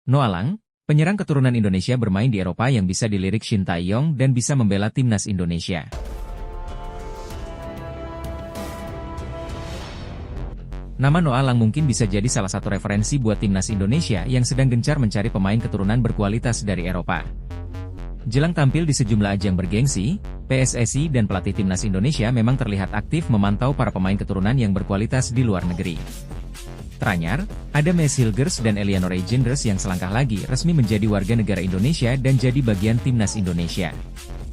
Noah Lang, penyerang keturunan Indonesia bermain di Eropa yang bisa dilirik Shin Tae-yong dan bisa membela timnas Indonesia. Nama Noah Lang mungkin bisa jadi salah satu referensi buat timnas Indonesia yang sedang gencar mencari pemain keturunan berkualitas dari Eropa. Jelang tampil di sejumlah ajang bergengsi, PSSI dan pelatih timnas Indonesia memang terlihat aktif memantau para pemain keturunan yang berkualitas di luar negeri. Teranyar, ada Mes Hilgers dan Elianor Genders yang selangkah lagi resmi menjadi warga negara Indonesia dan jadi bagian timnas Indonesia.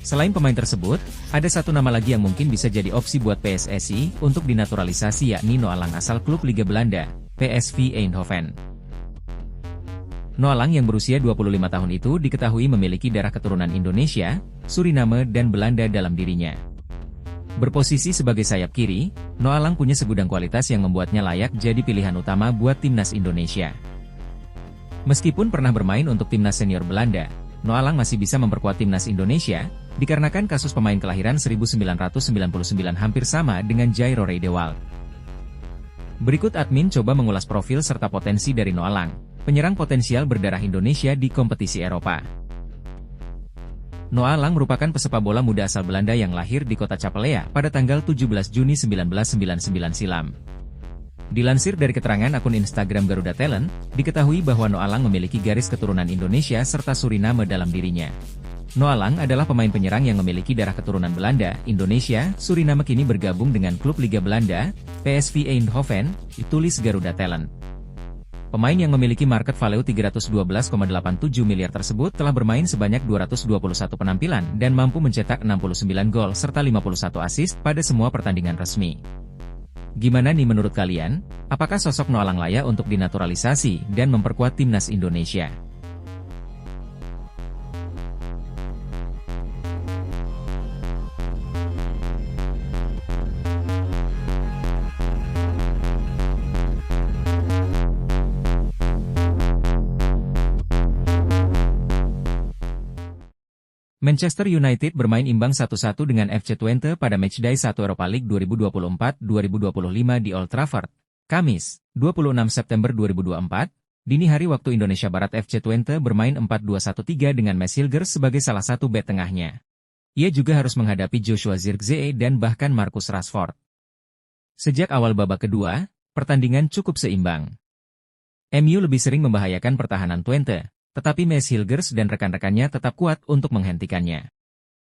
Selain pemain tersebut, ada satu nama lagi yang mungkin bisa jadi opsi buat PSSI untuk dinaturalisasi yakni Noah Lang asal klub Liga Belanda, PSV Eindhoven. Noah Lang yang berusia 25 tahun itu diketahui memiliki darah keturunan Indonesia, Suriname dan Belanda dalam dirinya. Berposisi sebagai sayap kiri, Noah Lang punya segudang kualitas yang membuatnya layak jadi pilihan utama buat timnas Indonesia. Meskipun pernah bermain untuk timnas senior Belanda, Noah Lang masih bisa memperkuat timnas Indonesia, dikarenakan kasus pemain kelahiran 1999 hampir sama dengan Jairo Reidewald. Berikut admin coba mengulas profil serta potensi dari Noah Lang, penyerang potensial berdarah Indonesia di kompetisi Eropa. Noah Lang merupakan pesepak bola muda asal Belanda yang lahir di kota Capelea pada tanggal 17 Juni 1999 silam. Dilansir dari keterangan akun Instagram Garuda Talent, diketahui bahwa Noah Lang memiliki garis keturunan Indonesia serta Suriname dalam dirinya. Noah Lang adalah pemain penyerang yang memiliki darah keturunan Belanda, Indonesia, Suriname kini bergabung dengan klub Liga Belanda, PSV Eindhoven, ditulis Garuda Talent. Pemain yang memiliki market value 312,87 miliar tersebut telah bermain sebanyak 221 penampilan dan mampu mencetak 69 gol serta 51 assist pada semua pertandingan resmi. Gimana nih menurut kalian? Apakah sosok Noah Lang layak untuk dinaturalisasi dan memperkuat timnas Indonesia? Manchester United bermain imbang 1-1 dengan FC Twente pada matchday 1 Europa League 2024-2025 di Old Trafford, Kamis, 26 September 2024, dini hari waktu Indonesia Barat. FC Twente bermain 4-2-1-3 dengan Mes Hilgers sebagai salah satu bek tengahnya. Ia juga harus menghadapi Joshua Zirkzee dan bahkan Marcus Rashford. Sejak awal babak kedua, pertandingan cukup seimbang. MU lebih sering membahayakan pertahanan Twente, tetapi Mes Hilgers dan rekan-rekannya tetap kuat untuk menghentikannya.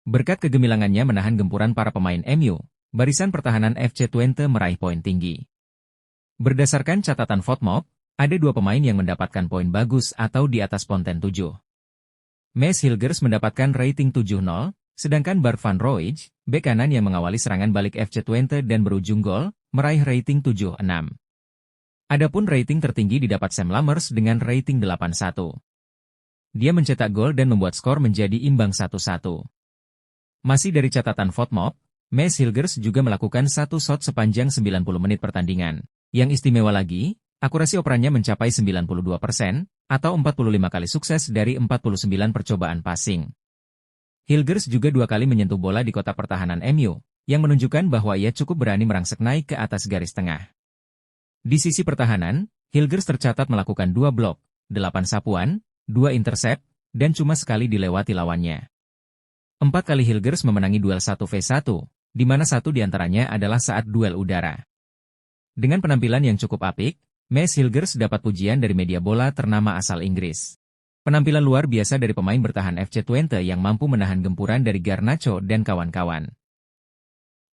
Berkat kegemilangannya menahan gempuran para pemain MU, barisan pertahanan FC Twente meraih poin tinggi. Berdasarkan catatan FotMob, ada dua pemain yang mendapatkan poin bagus atau di atas Ponten 7. Mes Hilgers mendapatkan rating 7.0, sedangkan Bart van Rooij, bek kanan yang mengawali serangan balik FC Twente dan berujung gol, meraih rating 7.6. Adapun rating tertinggi didapat Sam Lammers dengan rating 8.1. Dia mencetak gol dan membuat skor menjadi imbang 1-1. Masih dari catatan FotMob, Mes Hilgers juga melakukan satu shot sepanjang 90 menit pertandingan. Yang istimewa lagi, akurasi operannya mencapai 92%, atau 45 kali sukses dari 49 percobaan passing. Hilgers juga 2 kali menyentuh bola di kotak pertahanan MU, yang menunjukkan bahwa ia cukup berani merangsek naik ke atas garis tengah. Di sisi pertahanan, Hilgers tercatat melakukan 2 blok, 8 sapuan, 2 intercept, dan cuma sekali dilewati lawannya. 4 kali Hilgers memenangi duel 1v1, di mana satu diantaranya adalah saat duel udara. Dengan penampilan yang cukup apik, Mes Hilgers dapat pujian dari media bola ternama asal Inggris. Penampilan luar biasa dari pemain bertahan FC Twente yang mampu menahan gempuran dari Garnacho dan kawan-kawan.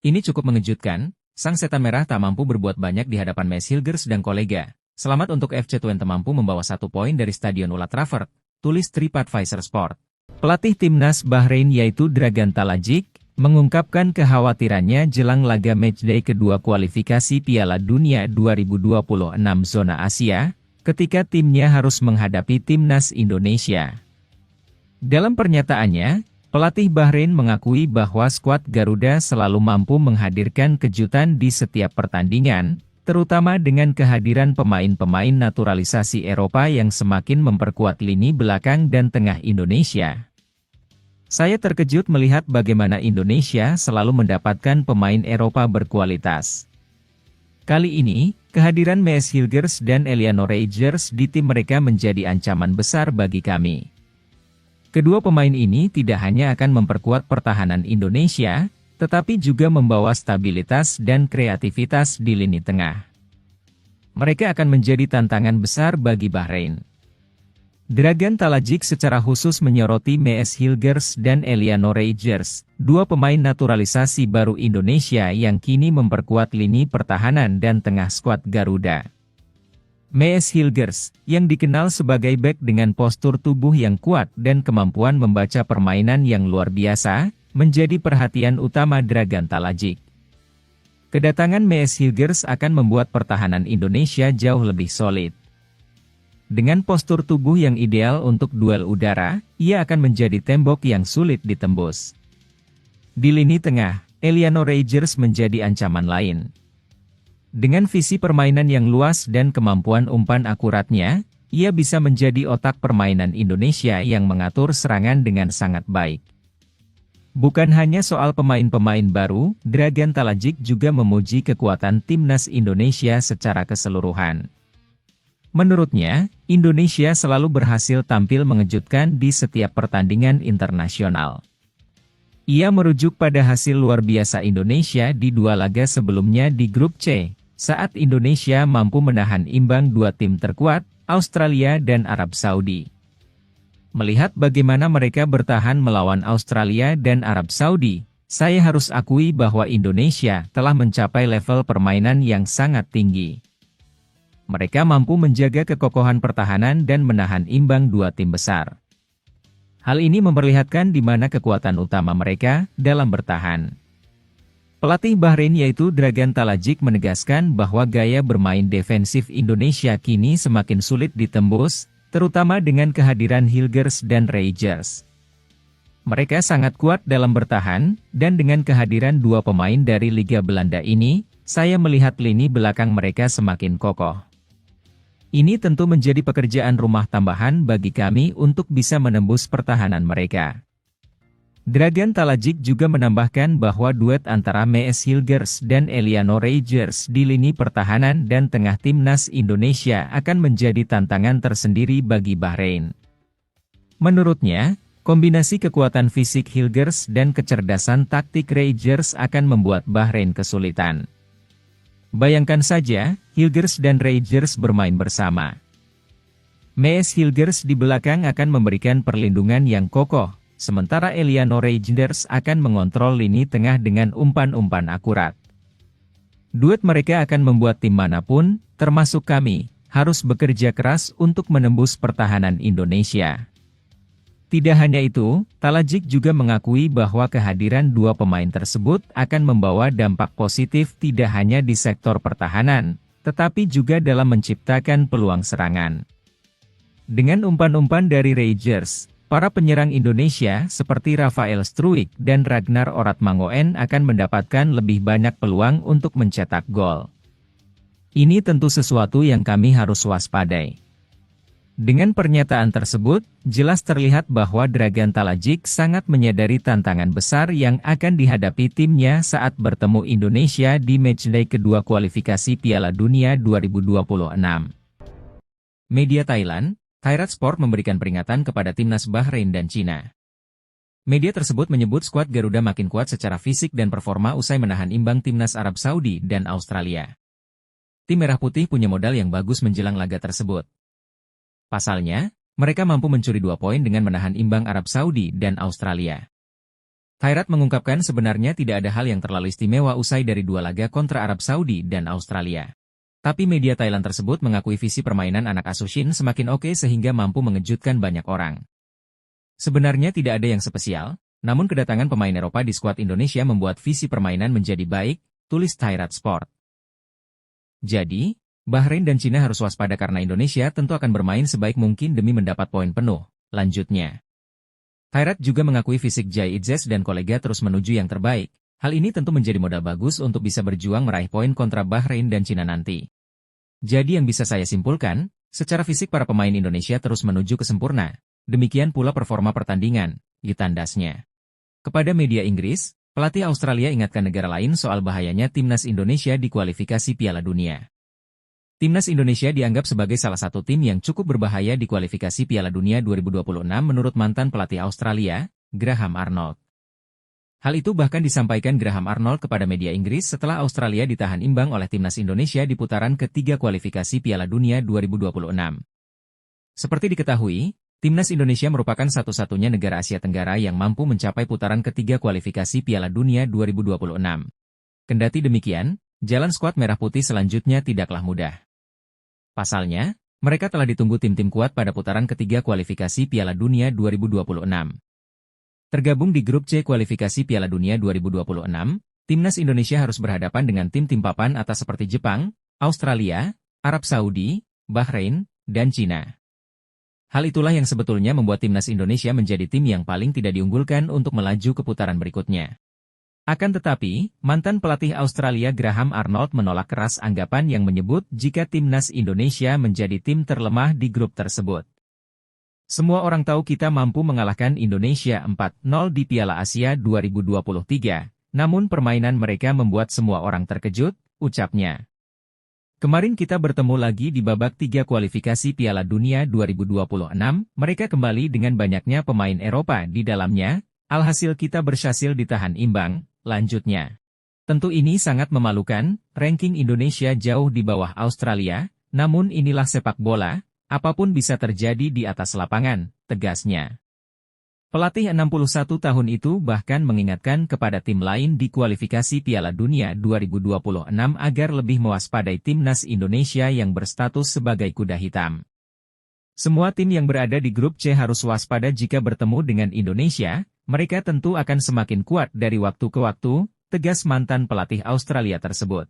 Ini cukup mengejutkan, sang setan merah tak mampu berbuat banyak di hadapan Mes Hilgers dan kolega. Selamat untuk FC Twente mampu membawa 1 poin dari Stadion Old Trafford, tulis TripAdvisor Sport. Pelatih timnas Bahrain yaitu Dragan Talajic, mengungkapkan kekhawatirannya jelang laga matchday kedua kualifikasi Piala Dunia 2026 zona Asia, ketika timnya harus menghadapi timnas Indonesia. Dalam pernyataannya, pelatih Bahrain mengakui bahwa skuad Garuda selalu mampu menghadirkan kejutan di setiap pertandingan, terutama dengan kehadiran pemain-pemain naturalisasi Eropa yang semakin memperkuat lini belakang dan tengah Indonesia. Saya terkejut melihat bagaimana Indonesia selalu mendapatkan pemain Eropa berkualitas. Kali ini, Kehadiran Mees Hilgers dan Eliano Reijers di tim mereka menjadi ancaman besar bagi kami. Kedua pemain ini tidak hanya akan memperkuat pertahanan Indonesia, tetapi juga membawa stabilitas dan kreativitas di lini tengah. Mereka akan menjadi tantangan besar bagi Bahrain. Dragan Talajic secara khusus menyoroti Mees Hilgers dan Eliano Reijers, dua pemain naturalisasi baru Indonesia yang kini memperkuat lini pertahanan dan tengah skuad Garuda. Mees Hilgers, yang dikenal sebagai bek dengan postur tubuh yang kuat dan kemampuan membaca permainan yang luar biasa, menjadi perhatian utama Dragan Talajic. Kedatangan Mees Hilgers akan membuat pertahanan Indonesia jauh lebih solid. Dengan postur tubuh yang ideal untuk duel udara, ia akan menjadi tembok yang sulit ditembus. Di lini tengah, Eliano Reijers menjadi ancaman lain. Dengan visi permainan yang luas dan kemampuan umpan akuratnya, ia bisa menjadi otak permainan Indonesia yang mengatur serangan dengan sangat baik. Bukan hanya soal pemain-pemain baru, Dragan Talajic juga memuji kekuatan timnas Indonesia secara keseluruhan. Menurutnya, Indonesia selalu berhasil tampil mengejutkan di setiap pertandingan internasional. Ia merujuk pada hasil luar biasa Indonesia di dua laga sebelumnya di Grup C, saat Indonesia mampu menahan imbang dua tim terkuat, Australia dan Arab Saudi. Melihat bagaimana mereka bertahan melawan Australia dan Arab Saudi, saya harus akui bahwa Indonesia telah mencapai level permainan yang sangat tinggi. Mereka mampu menjaga kekokohan pertahanan dan menahan imbang dua tim besar. Hal ini memperlihatkan di mana kekuatan utama mereka dalam bertahan. Pelatih Bahrain yaitu Dragan Talajic menegaskan bahwa gaya bermain defensif Indonesia kini semakin sulit ditembus, terutama dengan kehadiran Hilgers dan Reijers. Mereka sangat kuat dalam bertahan, dan dengan kehadiran dua pemain dari Liga Belanda ini, saya melihat lini belakang mereka semakin kokoh. Ini tentu menjadi pekerjaan rumah tambahan bagi kami untuk bisa menembus pertahanan mereka. Dragan Talajic juga menambahkan bahwa duet antara Mees Hilgers dan Eliano Reijers di lini pertahanan dan tengah timnas Indonesia akan menjadi tantangan tersendiri bagi Bahrain. Menurutnya, kombinasi kekuatan fisik Hilgers dan kecerdasan taktik Reijers akan membuat Bahrain kesulitan. Bayangkan saja, Hilgers dan Reijers bermain bersama. Mees Hilgers di belakang akan memberikan perlindungan yang kokoh, sementara Eliano Reijers akan mengontrol lini tengah dengan umpan-umpan akurat. Duet mereka akan membuat tim manapun, termasuk kami, harus bekerja keras untuk menembus pertahanan Indonesia. Tidak hanya itu, Talajic juga mengakui bahwa kehadiran dua pemain tersebut akan membawa dampak positif tidak hanya di sektor pertahanan, tetapi juga dalam menciptakan peluang serangan. Dengan umpan-umpan dari Reijers, para penyerang Indonesia seperti Rafael Struijk dan Ragnar Oratmangoen akan mendapatkan lebih banyak peluang untuk mencetak gol. Ini tentu sesuatu yang kami harus waspadai. Dengan pernyataan tersebut, jelas terlihat bahwa Dragan Talajic sangat menyadari tantangan besar yang akan dihadapi timnya saat bertemu Indonesia di matchday kedua kualifikasi Piala Dunia 2026. Media Thailand, Thairat Sport memberikan peringatan kepada timnas Bahrain dan Cina. Media tersebut menyebut skuad Garuda makin kuat secara fisik dan performa usai menahan imbang timnas Arab Saudi dan Australia. Tim Merah Putih punya modal yang bagus menjelang laga tersebut. Pasalnya, mereka mampu mencuri 2 poin dengan menahan imbang Arab Saudi dan Australia. Thairat mengungkapkan sebenarnya tidak ada hal yang terlalu istimewa usai dari 2 laga kontra Arab Saudi dan Australia. Tapi media Thailand tersebut mengakui visi permainan anak asuh Shin semakin oke sehingga mampu mengejutkan banyak orang. Sebenarnya tidak ada yang spesial, namun kedatangan pemain Eropa di skuad Indonesia membuat visi permainan menjadi baik, tulis Thairat Sport. Jadi, Bahrain dan Cina harus waspada karena Indonesia tentu akan bermain sebaik mungkin demi mendapat poin penuh, lanjutnya. Thairat juga mengakui fisik Jai Itzes dan kolega terus menuju yang terbaik. Hal ini tentu menjadi modal bagus untuk bisa berjuang meraih poin kontra Bahrain dan Cina nanti. Jadi yang bisa saya simpulkan, secara fisik para pemain Indonesia terus menuju ke sempurna. Demikian pula performa pertandingan, ditandasnya. Kepada media Inggris, pelatih Australia ingatkan negara lain soal bahayanya timnas Indonesia di kualifikasi Piala Dunia. Timnas Indonesia dianggap sebagai salah satu tim yang cukup berbahaya di kualifikasi Piala Dunia 2026 menurut mantan pelatih Australia, Graham Arnold. Hal itu bahkan disampaikan Graham Arnold kepada media Inggris setelah Australia ditahan imbang oleh Timnas Indonesia di putaran ketiga kualifikasi Piala Dunia 2026. Seperti diketahui, Timnas Indonesia merupakan satu-satunya negara Asia Tenggara yang mampu mencapai putaran ketiga kualifikasi Piala Dunia 2026. Kendati demikian, jalan skuad merah putih selanjutnya tidaklah mudah. Pasalnya, mereka telah ditunggu tim-tim kuat pada putaran ketiga kualifikasi Piala Dunia 2026. Tergabung di grup C kualifikasi Piala Dunia 2026, Timnas Indonesia harus berhadapan dengan tim-tim papan atas seperti Jepang, Australia, Arab Saudi, Bahrain, dan Cina. Hal itulah yang sebetulnya membuat Timnas Indonesia menjadi tim yang paling tidak diunggulkan untuk melaju ke putaran berikutnya. Akan tetapi, mantan pelatih Australia Graham Arnold menolak keras anggapan yang menyebut jika Timnas Indonesia menjadi tim terlemah di grup tersebut. Semua orang tahu kita mampu mengalahkan Indonesia 4-0 di Piala Asia 2023, namun permainan mereka membuat semua orang terkejut, ucapnya. Kemarin kita bertemu lagi di babak 3 kualifikasi Piala Dunia 2026, mereka kembali dengan banyaknya pemain Eropa di dalamnya, alhasil kita berhasil ditahan imbang. Lanjutnya, tentu ini sangat memalukan, ranking Indonesia jauh di bawah Australia, namun inilah sepak bola, apapun bisa terjadi di atas lapangan, tegasnya. Pelatih 61 tahun itu bahkan mengingatkan kepada tim lain di kualifikasi Piala Dunia 2026 agar lebih mewaspadai Timnas Indonesia yang berstatus sebagai kuda hitam. Semua tim yang berada di grup C harus waspada jika bertemu dengan Indonesia. Mereka tentu akan semakin kuat dari waktu ke waktu, tegas mantan pelatih Australia tersebut.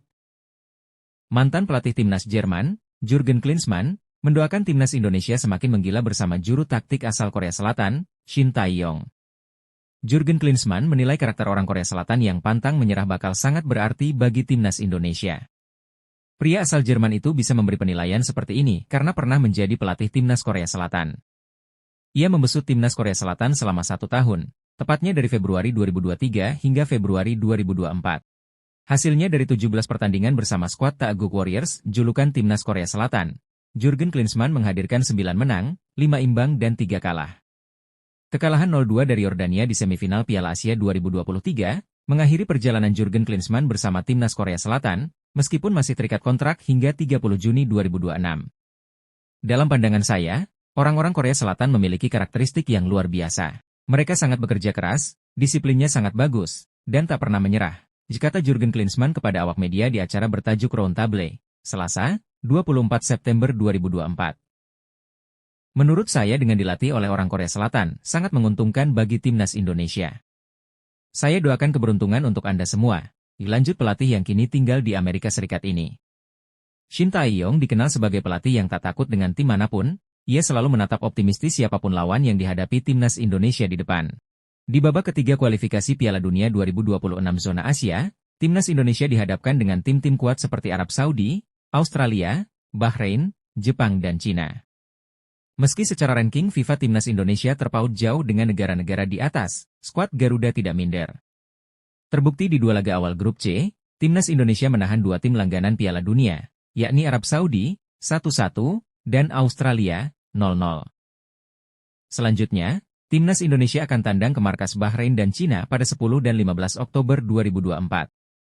Mantan pelatih Timnas Jerman, Jurgen Klinsmann, mendoakan Timnas Indonesia semakin menggila bersama juru taktik asal Korea Selatan, Shin Tae-yong. Jurgen Klinsmann menilai karakter orang Korea Selatan yang pantang menyerah bakal sangat berarti bagi Timnas Indonesia. Pria asal Jerman itu bisa memberi penilaian seperti ini karena pernah menjadi pelatih Timnas Korea Selatan. Ia membesut Timnas Korea Selatan selama 1 tahun. Tepatnya dari Februari 2023 hingga Februari 2024. Hasilnya dari 17 pertandingan bersama skuad Taeguk Warriors, julukan Timnas Korea Selatan, Jurgen Klinsmann menghadirkan 9 menang, 5 imbang dan 3 kalah. Kekalahan 0-2 dari Yordania di semifinal Piala Asia 2023, mengakhiri perjalanan Jurgen Klinsmann bersama Timnas Korea Selatan, meskipun masih terikat kontrak hingga 30 Juni 2026. Dalam pandangan saya, orang-orang Korea Selatan memiliki karakteristik yang luar biasa. Mereka sangat bekerja keras, disiplinnya sangat bagus, dan tak pernah menyerah, kata Jurgen Klinsmann kepada awak media di acara bertajuk Roundtable, Selasa, 24 September 2024. Menurut saya dengan dilatih oleh orang Korea Selatan, sangat menguntungkan bagi Timnas Indonesia. Saya doakan keberuntungan untuk Anda semua, dilanjut pelatih yang kini tinggal di Amerika Serikat ini. Shin Tae-yong dikenal sebagai pelatih yang tak takut dengan tim manapun. Ia selalu menatap optimistis siapapun lawan yang dihadapi Timnas Indonesia di depan. Di babak ketiga kualifikasi Piala Dunia 2026 zona Asia, Timnas Indonesia dihadapkan dengan tim-tim kuat seperti Arab Saudi, Australia, Bahrain, Jepang dan Cina. Meski secara ranking FIFA Timnas Indonesia terpaut jauh dengan negara-negara di atas, skuad Garuda tidak minder. Terbukti di 2 laga awal grup C, Timnas Indonesia menahan 2 tim langganan Piala Dunia, yakni Arab Saudi, 1-1, dan Australia, 0-0. Selanjutnya, Timnas Indonesia akan tandang ke markas Bahrain dan Cina pada 10 dan 15 Oktober 2024.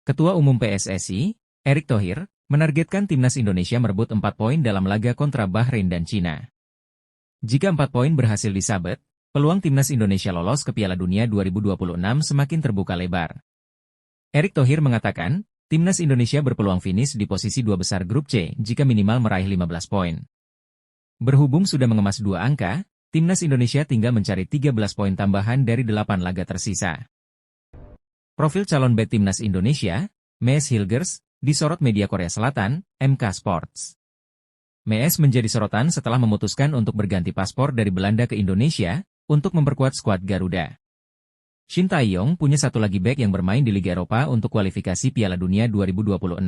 Ketua Umum PSSI, Erick Thohir, menargetkan Timnas Indonesia merebut 4 poin dalam laga kontra Bahrain dan Cina. Jika 4 poin berhasil disabet, peluang Timnas Indonesia lolos ke Piala Dunia 2026 semakin terbuka lebar. Erick Thohir mengatakan, Timnas Indonesia berpeluang finish di posisi 2 besar grup C jika minimal meraih 15 poin. Berhubung sudah mengemas 2 angka, Timnas Indonesia tinggal mencari 13 poin tambahan dari 8 laga tersisa. Profil calon bek Timnas Indonesia, Mees Hilgers, disorot media Korea Selatan, MK Sports. Mees menjadi sorotan setelah memutuskan untuk berganti paspor dari Belanda ke Indonesia, untuk memperkuat skuad Garuda. Shin Tae-yong punya satu lagi bek yang bermain di Liga Eropa untuk kualifikasi Piala Dunia 2026,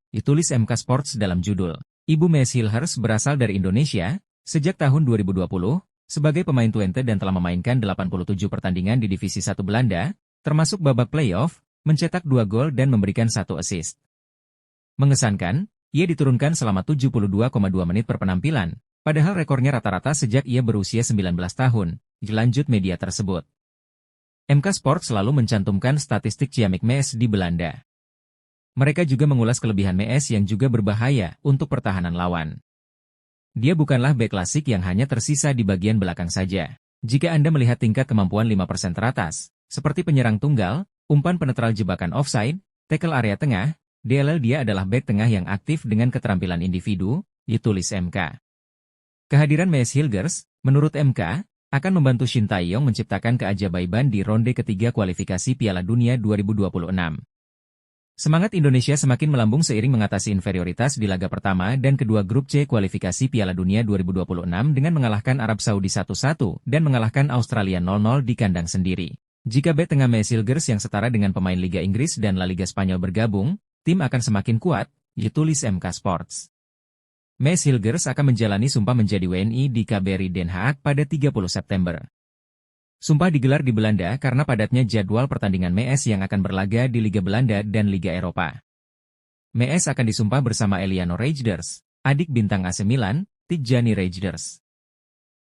ditulis MK Sports dalam judul. Ibu Mees Hilgers berasal dari Indonesia, sejak tahun 2020, sebagai pemain Twente dan telah memainkan 87 pertandingan di Divisi 1 Belanda, termasuk babak playoff, mencetak 2 gol dan memberikan 1 assist. Mengesankan, Ia diturunkan selama 72,2 menit per penampilan, padahal rekornya rata-rata sejak ia berusia 19 tahun, dilanjut media tersebut. MK Sport selalu mencantumkan statistik Ciamik Mees di Belanda. Mereka juga mengulas kelebihan Mees yang juga berbahaya untuk pertahanan lawan. Dia bukanlah bek klasik yang hanya tersisa di bagian belakang saja. Jika Anda melihat tingkat kemampuan 5% teratas, seperti penyerang tunggal, umpan penetral jebakan offside, tackle area tengah, DLL dia adalah bek tengah yang aktif dengan keterampilan individu, ditulis MK. Kehadiran Mees Hilgers, menurut MK, akan membantu Shin Tae-yong menciptakan keajaiban di ronde ketiga kualifikasi Piala Dunia 2026. Semangat Indonesia semakin melambung seiring mengatasi inferioritas di laga pertama dan kedua grup C kualifikasi Piala Dunia 2026 dengan mengalahkan Arab Saudi 1-1 dan mengalahkan Australia 0-0 di kandang sendiri. Jika bek tengah Mees Hilgers yang setara dengan pemain Liga Inggris dan La Liga Spanyol bergabung, tim akan semakin kuat, ditulis MK Sports. Mees Hilgers akan menjalani sumpah menjadi WNI di KBRI Den Haag pada 30 September. Sumpah digelar di Belanda karena padatnya jadwal pertandingan Mees yang akan berlaga di Liga Belanda dan Liga Eropa. Mees akan disumpah bersama Eliano Reijnders, adik bintang AC Milan, Tijjani Reijnders.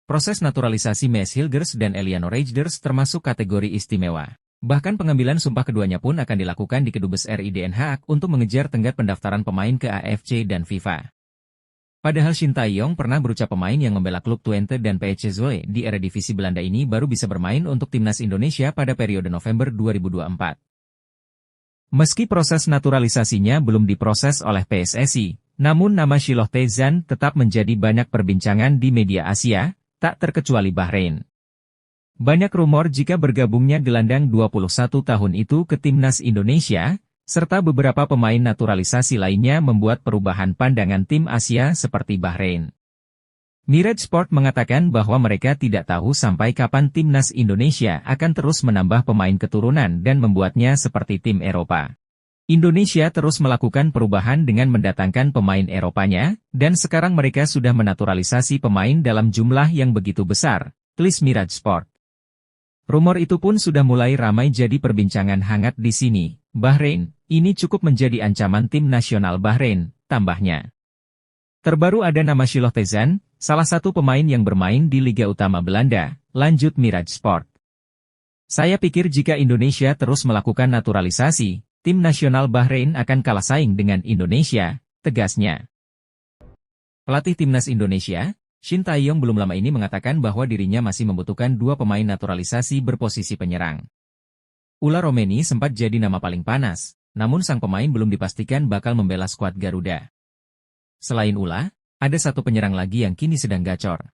Proses naturalisasi Mees Hilgers dan Eliano Reijnders termasuk kategori istimewa. Bahkan pengambilan sumpah keduanya pun akan dilakukan di Kedubes RI Den Haag untuk mengejar tenggat pendaftaran pemain ke AFC dan FIFA. Padahal Shin Tae-yong pernah berucap pemain yang membela klub Twente dan PSV Zwolle di Eredivisie Belanda ini baru bisa bermain untuk timnas Indonesia pada periode November 2024. Meski proses naturalisasinya belum diproses oleh PSSI, namun nama Shiloh Tae-zan tetap menjadi banyak perbincangan di media Asia, tak terkecuali Bahrain. Banyak rumor jika bergabungnya gelandang 21 tahun itu ke timnas Indonesia, serta beberapa pemain naturalisasi lainnya membuat perubahan pandangan tim Asia seperti Bahrain. Mirage Sport mengatakan bahwa mereka tidak tahu sampai kapan timnas Indonesia akan terus menambah pemain keturunan dan membuatnya seperti tim Eropa. Indonesia terus melakukan perubahan dengan mendatangkan pemain Eropanya, dan sekarang mereka sudah menaturalisasi pemain dalam jumlah yang begitu besar, tulis Mirage Sport. Rumor itu pun sudah mulai ramai jadi perbincangan hangat di sini. Bahrain, ini cukup menjadi ancaman tim nasional Bahrain, tambahnya. Terbaru ada nama Shiloh Tae-zan, salah satu pemain yang bermain di Liga Utama Belanda, lanjut Mirage Sport. Saya pikir jika Indonesia terus melakukan naturalisasi, tim nasional Bahrain akan kalah saing dengan Indonesia, tegasnya. Pelatih timnas Indonesia, Shin Tae-yong belum lama ini mengatakan bahwa dirinya masih membutuhkan dua pemain naturalisasi berposisi penyerang. Ula Romeni sempat jadi nama paling panas, namun sang pemain belum dipastikan bakal membela skuad Garuda. Selain Ula, ada satu penyerang lagi yang kini sedang gacor.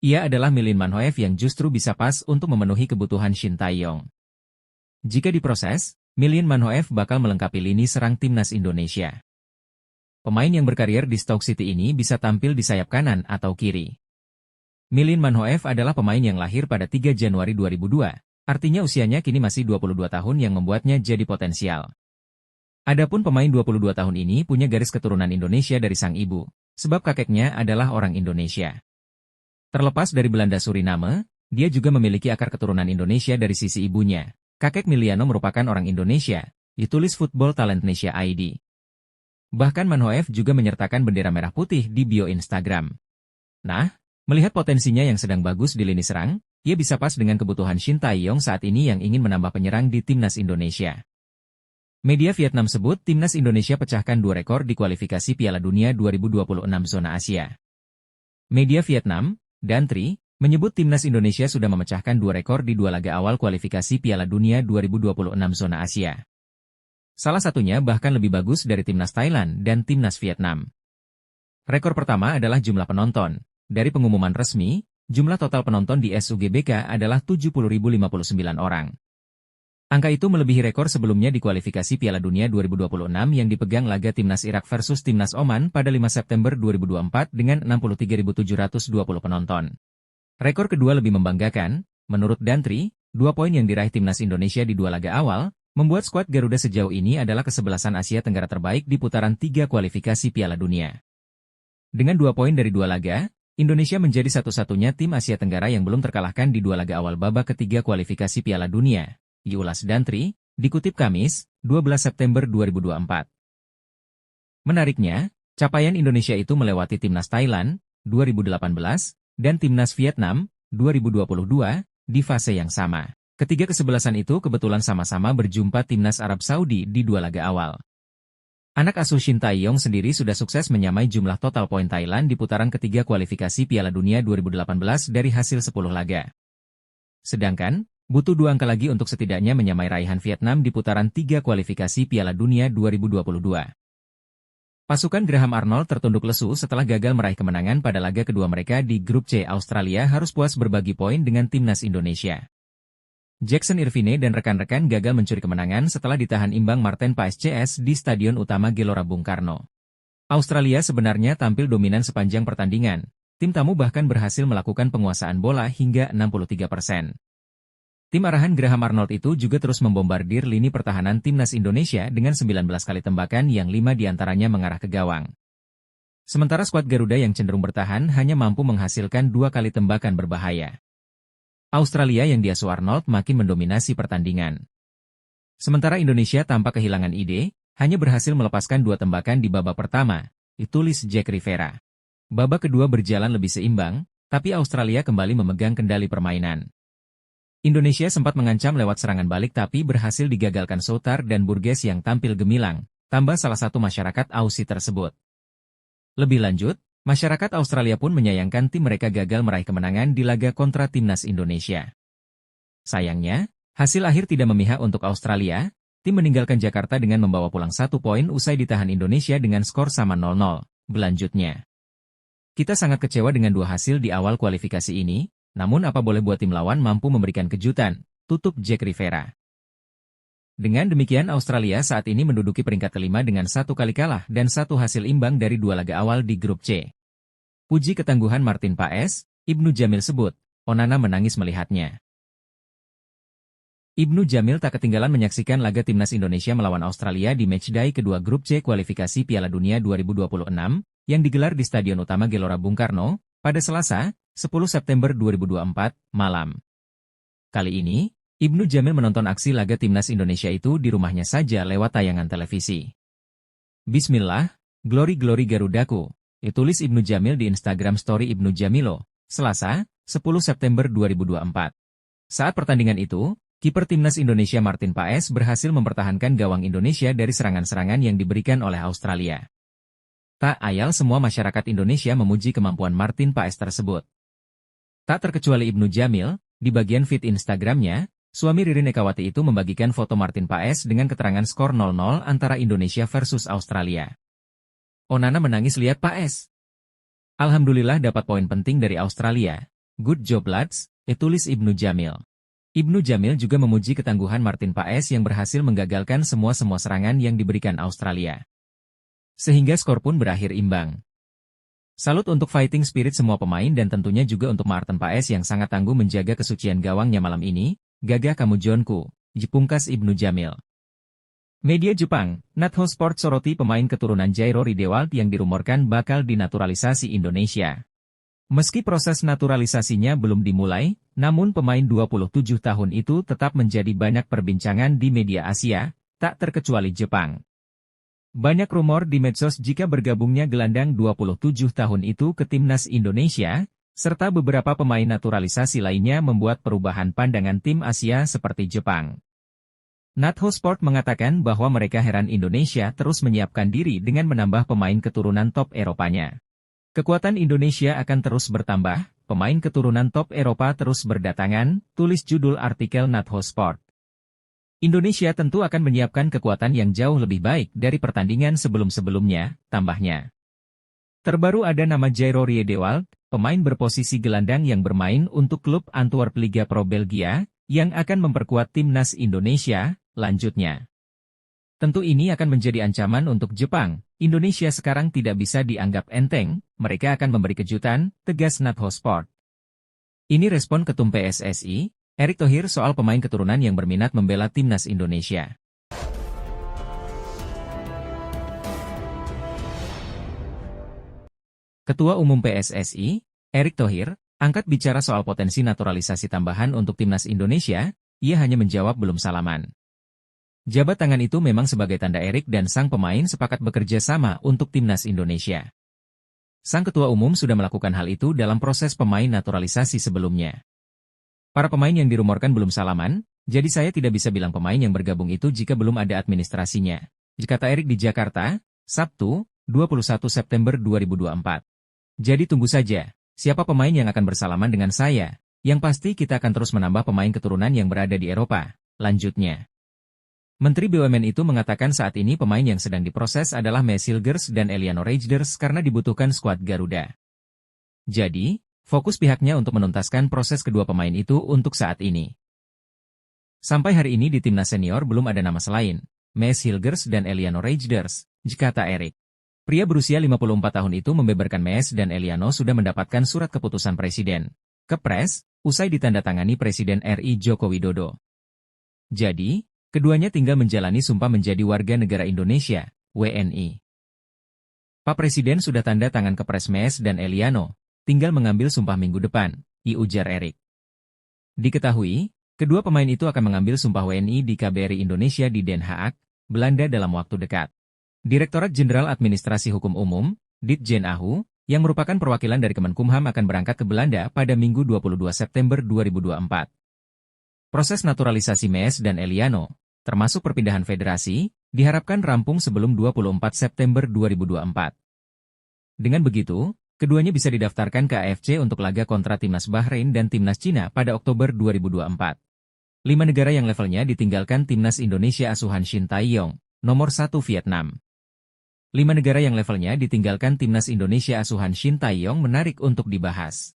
Ia adalah Milin Manhoef yang justru bisa pas untuk memenuhi kebutuhan Shin Tae-yong. Jika diproses, Milin Manhoef bakal melengkapi lini serang timnas Indonesia. Pemain yang berkarier di Stoke City ini bisa tampil di sayap kanan atau kiri. Milin Manhoef adalah pemain yang lahir pada 3 Januari 2002. Artinya usianya kini masih 22 tahun yang membuatnya jadi potensial. Adapun pemain 22 tahun ini punya garis keturunan Indonesia dari sang ibu, sebab kakeknya adalah orang Indonesia. Terlepas dari Belanda Suriname, dia juga memiliki akar keturunan Indonesia dari sisi ibunya. Kakek Miliano merupakan orang Indonesia, ditulis Football Talent Indonesia ID. Bahkan Manhoef juga menyertakan bendera merah putih di bio Instagram. Nah, melihat potensinya yang sedang bagus di lini serang, ia bisa pas dengan kebutuhan Shin Tae-yong saat ini yang ingin menambah penyerang di timnas Indonesia. Media Vietnam sebut timnas Indonesia pecahkan 2 rekor di kualifikasi Piala Dunia 2026 zona Asia. Media Vietnam, Dantri, menyebut timnas Indonesia sudah memecahkan 2 rekor di 2 laga awal kualifikasi Piala Dunia 2026 zona Asia. Salah satunya bahkan lebih bagus dari timnas Thailand dan timnas Vietnam. Rekor pertama adalah jumlah penonton. Dari pengumuman resmi, jumlah total penonton di SUGBK adalah 70.059 orang. Angka itu melebihi rekor sebelumnya di kualifikasi Piala Dunia 2026 yang dipegang laga timnas Irak versus timnas Oman pada 5 September 2024 dengan 63.720 penonton. Rekor kedua lebih membanggakan, menurut Dantri, 2 poin yang diraih timnas Indonesia di 2 laga awal, membuat skuad Garuda sejauh ini adalah kesebelasan Asia Tenggara terbaik di putaran 3 kualifikasi Piala Dunia. Dengan 2 poin dari 2 laga, Indonesia menjadi satu-satunya tim Asia Tenggara yang belum terkalahkan di 2 laga awal babak ketiga kualifikasi Piala Dunia. Diulas Dantri, dikutip Kamis, 12 September 2024. Menariknya, Capaian Indonesia itu melewati timnas Thailand, 2018, dan timnas Vietnam, 2022, di fase yang sama. Ketiga kesebelasan itu kebetulan sama-sama berjumpa timnas Arab Saudi di dua laga awal. Anak asuh Shin Tae-yong sendiri sudah sukses menyamai jumlah total poin Thailand di putaran ketiga kualifikasi Piala Dunia 2018 dari hasil 10 laga. Sedangkan, butuh 2 angka lagi untuk setidaknya menyamai raihan Vietnam di putaran 3 kualifikasi Piala Dunia 2022. Pasukan Graham Arnold tertunduk lesu setelah gagal meraih kemenangan pada laga kedua mereka di grup C. Australia harus puas berbagi poin dengan timnas Indonesia. Jackson Irvine dan rekan-rekan gagal mencuri kemenangan setelah ditahan imbang Martin Paes CS di Stadion Utama Gelora Bung Karno. Australia sebenarnya tampil dominan sepanjang pertandingan. Tim tamu bahkan berhasil melakukan penguasaan bola hingga 63%. Tim arahan Graham Arnold itu juga terus membombardir lini pertahanan timnas Indonesia dengan 19 kali tembakan yang 5 diantaranya mengarah ke gawang. Sementara skuad Garuda yang cenderung bertahan hanya mampu menghasilkan 2 kali tembakan berbahaya. Australia yang diasuh Arnold makin mendominasi pertandingan. Sementara Indonesia tanpa kehilangan ide, hanya berhasil melepaskan 2 tembakan di babak pertama, ditulis Jack Rivera. Babak kedua berjalan lebih seimbang, tapi Australia kembali memegang kendali permainan. Indonesia sempat mengancam lewat serangan balik tapi berhasil digagalkan Soutar dan Burgess yang tampil gemilang, tambah salah satu masyarakat Aussie tersebut. Lebih lanjut, masyarakat Australia pun menyayangkan tim mereka gagal meraih kemenangan di laga kontra timnas Indonesia. Sayangnya, hasil akhir tidak memihak untuk Australia, tim meninggalkan Jakarta dengan membawa pulang 1 poin usai ditahan Indonesia dengan skor sama 0-0. Berlanjutnya, kita sangat kecewa dengan 2 hasil di awal kualifikasi ini, namun apa boleh buat tim lawan mampu memberikan kejutan, tutup Jack Rivera. Dengan demikian Australia saat ini menduduki peringkat kelima dengan 1 kali kalah dan 1 hasil imbang dari 2 laga awal di grup C. Puji ketangguhan Martin Paes, Ibnu Jamil sebut, Onana menangis melihatnya. Ibnu Jamil tak ketinggalan menyaksikan laga timnas Indonesia melawan Australia di matchday kedua grup C kualifikasi Piala Dunia 2026, yang digelar di Stadion Utama Gelora Bung Karno, pada Selasa, 10 September 2024, malam. Kali ini, Ibnu Jamil menonton aksi laga timnas Indonesia itu di rumahnya saja lewat tayangan televisi. Bismillah, glory Garudaku. Ditulis Ibnu Jamil di Instagram Story Ibnu Jamilo, Selasa, 10 September 2024. Saat pertandingan itu, kiper timnas Indonesia Martin Paes berhasil mempertahankan gawang Indonesia dari serangan-serangan yang diberikan oleh Australia. Tak ayal semua masyarakat Indonesia memuji kemampuan Martin Paes tersebut. Tak terkecuali Ibnu Jamil, di bagian feed Instagramnya, suami Ririn Ekawati itu membagikan foto Martin Paes dengan keterangan skor 0-0 antara Indonesia versus Australia. Onana menangis lihat Paes. Alhamdulillah dapat poin penting dari Australia. Good job lads, tulis Ibnu Jamil. Ibnu Jamil juga memuji ketangguhan Martin Paes yang berhasil menggagalkan semua serangan yang diberikan Australia. Sehingga skor pun berakhir imbang. Salut untuk fighting spirit semua pemain dan tentunya juga untuk Martin Paes yang sangat tangguh menjaga kesucian gawangnya malam ini. Gagah kamu Jonku, jepungkas Ibnu Jamil. Media Jepang, Natho Sport soroti pemain keturunan Jairo Ridewald yang dirumorkan bakal dinaturalisasi Indonesia. Meski proses naturalisasinya belum dimulai, namun pemain 27 tahun itu tetap menjadi banyak perbincangan di media Asia, tak terkecuali Jepang. Banyak rumor di medsos jika bergabungnya gelandang 27 tahun itu ke timnas Indonesia, serta beberapa pemain naturalisasi lainnya membuat perubahan pandangan tim Asia seperti Jepang. Natho Sport mengatakan bahwa mereka heran Indonesia terus menyiapkan diri dengan menambah pemain keturunan top Eropanya. Kekuatan Indonesia akan terus bertambah, pemain keturunan top Eropa terus berdatangan, tulis judul artikel Natho Sport. Indonesia tentu akan menyiapkan kekuatan yang jauh lebih baik dari pertandingan sebelum-sebelumnya, tambahnya. Terbaru ada nama Jairo Ridewald, pemain berposisi gelandang yang bermain untuk klub Antwerp Liga Pro Belgia, yang akan memperkuat timnas Indonesia, lanjutnya. Tentu ini akan menjadi ancaman untuk Jepang. Indonesia sekarang tidak bisa dianggap enteng, mereka akan memberi kejutan, tegas Natho Sport. Ini respon Ketum PSSI, Erick Thohir soal pemain keturunan yang berminat membela timnas Indonesia. Ketua Umum PSSI, Erick Thohir, angkat bicara soal potensi naturalisasi tambahan untuk timnas Indonesia, ia hanya menjawab belum salaman. Jabat tangan itu memang sebagai tanda Erik dan sang pemain sepakat bekerja sama untuk timnas Indonesia. Sang ketua umum sudah melakukan hal itu dalam proses pemain naturalisasi sebelumnya. Para pemain yang dirumorkan belum salaman, jadi saya tidak bisa bilang pemain yang bergabung itu jika belum ada administrasinya. Kata Erik di Jakarta, Sabtu, 21 September 2024. Jadi tunggu saja, siapa pemain yang akan bersalaman dengan saya. Yang pasti kita akan terus menambah pemain keturunan yang berada di Eropa, lanjutnya. Menteri BUMN itu mengatakan saat ini pemain yang sedang diproses adalah Mes Hilgers dan Eliano Reijnders karena dibutuhkan skuad Garuda. Jadi, fokus pihaknya untuk menuntaskan proses kedua pemain itu untuk saat ini. Sampai hari ini di timnas senior belum ada nama selain Mes Hilgers dan Eliano Reijnders, kata Erik. Pria berusia 54 tahun itu membeberkan Mes dan Eliano sudah mendapatkan surat keputusan Presiden Kepres, usai ditandatangani Presiden RI Joko Widodo. Jadi, keduanya tinggal menjalani sumpah menjadi warga negara Indonesia, WNI. Pak Presiden sudah tanda tangan Kepres Mes dan Eliano, tinggal mengambil sumpah minggu depan, ujar Erik. Diketahui, kedua pemain itu akan mengambil sumpah WNI di KBRI Indonesia di Den Haag, Belanda dalam waktu dekat. Direktorat Jenderal Administrasi Hukum Umum, Ditjen AHU, yang merupakan perwakilan dari Kemenkumham akan berangkat ke Belanda pada Minggu 22 September 2024. Proses naturalisasi Mes dan Eliano, termasuk perpindahan federasi, diharapkan rampung sebelum 24 September 2024. Dengan begitu, keduanya bisa didaftarkan ke AFC untuk laga kontra timnas Bahrain dan timnas Cina pada Oktober 2024. 5 negara yang levelnya ditinggalkan timnas Indonesia asuhan Shin Tae-yong, nomor 1 Vietnam. 5 negara yang levelnya ditinggalkan timnas Indonesia asuhan Shin Tae-yong menarik untuk dibahas.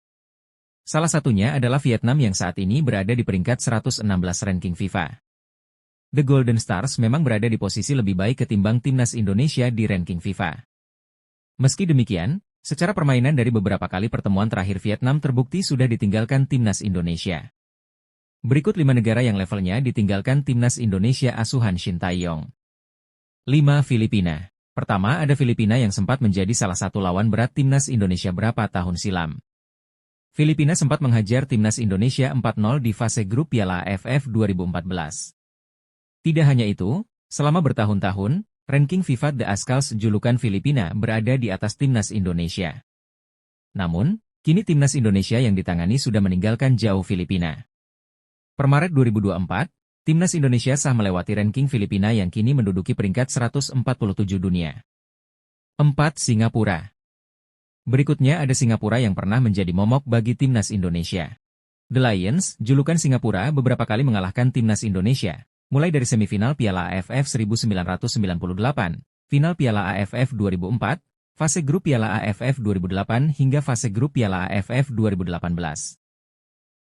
Salah satunya adalah Vietnam yang saat ini berada di peringkat 116 ranking FIFA. The Golden Stars memang berada di posisi lebih baik ketimbang timnas Indonesia di ranking FIFA. Meski demikian, secara permainan dari beberapa kali pertemuan terakhir Vietnam terbukti sudah ditinggalkan timnas Indonesia. Berikut 5 negara yang levelnya ditinggalkan timnas Indonesia asuhan Shin Tae-yong. 5. Filipina. Pertama ada Filipina yang sempat menjadi salah satu lawan berat timnas Indonesia berapa tahun silam. Filipina sempat menghajar timnas Indonesia 4-0 di fase grup Piala AFF 2014. Tidak hanya itu, selama bertahun-tahun, ranking FIFA The Ascals julukan Filipina berada di atas timnas Indonesia. Namun, kini timnas Indonesia yang ditangani sudah meninggalkan jauh Filipina. Per Maret 2024, timnas Indonesia sah melewati ranking Filipina yang kini menduduki peringkat 147 dunia. 4. Singapura. Berikutnya ada Singapura yang pernah menjadi momok bagi timnas Indonesia. The Lions, julukan Singapura beberapa kali mengalahkan timnas Indonesia, mulai dari semifinal Piala AFF 1998, final Piala AFF 2004, fase grup Piala AFF 2008 hingga fase grup Piala AFF 2018.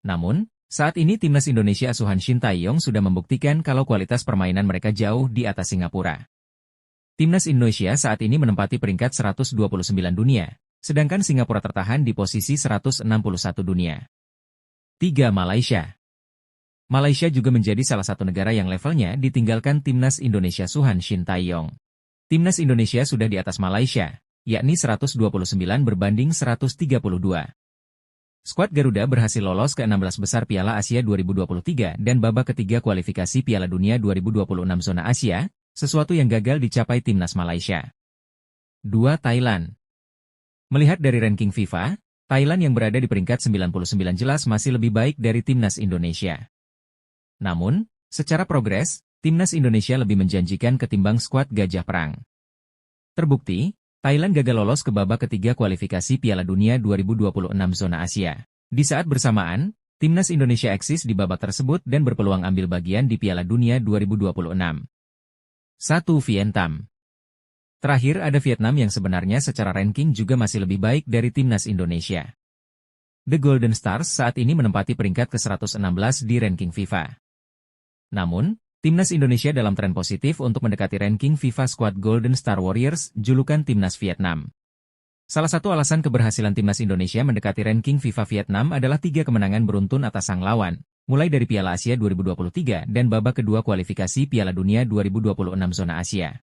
Namun, saat ini timnas Indonesia asuhan Shin Tae-yong sudah membuktikan kalau kualitas permainan mereka jauh di atas Singapura. Timnas Indonesia saat ini menempati peringkat 129 dunia, sedangkan Singapura tertahan di posisi 161 dunia. 3. Malaysia. Malaysia juga menjadi salah satu negara yang levelnya ditinggalkan timnas Indonesia asuhan Shin Tae-yong. Timnas Indonesia sudah di atas Malaysia, yakni 129 berbanding 132. Skuad Garuda berhasil lolos ke 16 besar Piala Asia 2023 dan babak ketiga kualifikasi Piala Dunia 2026 zona Asia, sesuatu yang gagal dicapai timnas Malaysia. 2. Thailand. Melihat dari ranking FIFA, Thailand yang berada di peringkat 99 jelas masih lebih baik dari timnas Indonesia. Namun, secara progres, timnas Indonesia lebih menjanjikan ketimbang skuad Gajah Perang. Terbukti, Thailand gagal lolos ke babak ketiga kualifikasi Piala Dunia 2026 zona Asia. Di saat bersamaan, timnas Indonesia eksis di babak tersebut dan berpeluang ambil bagian di Piala Dunia 2026. 1. Vietnam. Terakhir ada Vietnam yang sebenarnya secara ranking juga masih lebih baik dari timnas Indonesia. The Golden Stars saat ini menempati peringkat ke-116 di ranking FIFA. Namun, timnas Indonesia dalam tren positif untuk mendekati ranking FIFA Squad Golden Star Warriors, julukan timnas Vietnam. Salah satu alasan keberhasilan timnas Indonesia mendekati ranking FIFA Vietnam adalah 3 kemenangan beruntun atas sang lawan, mulai dari Piala Asia 2023 dan babak kedua kualifikasi Piala Dunia 2026 zona Asia.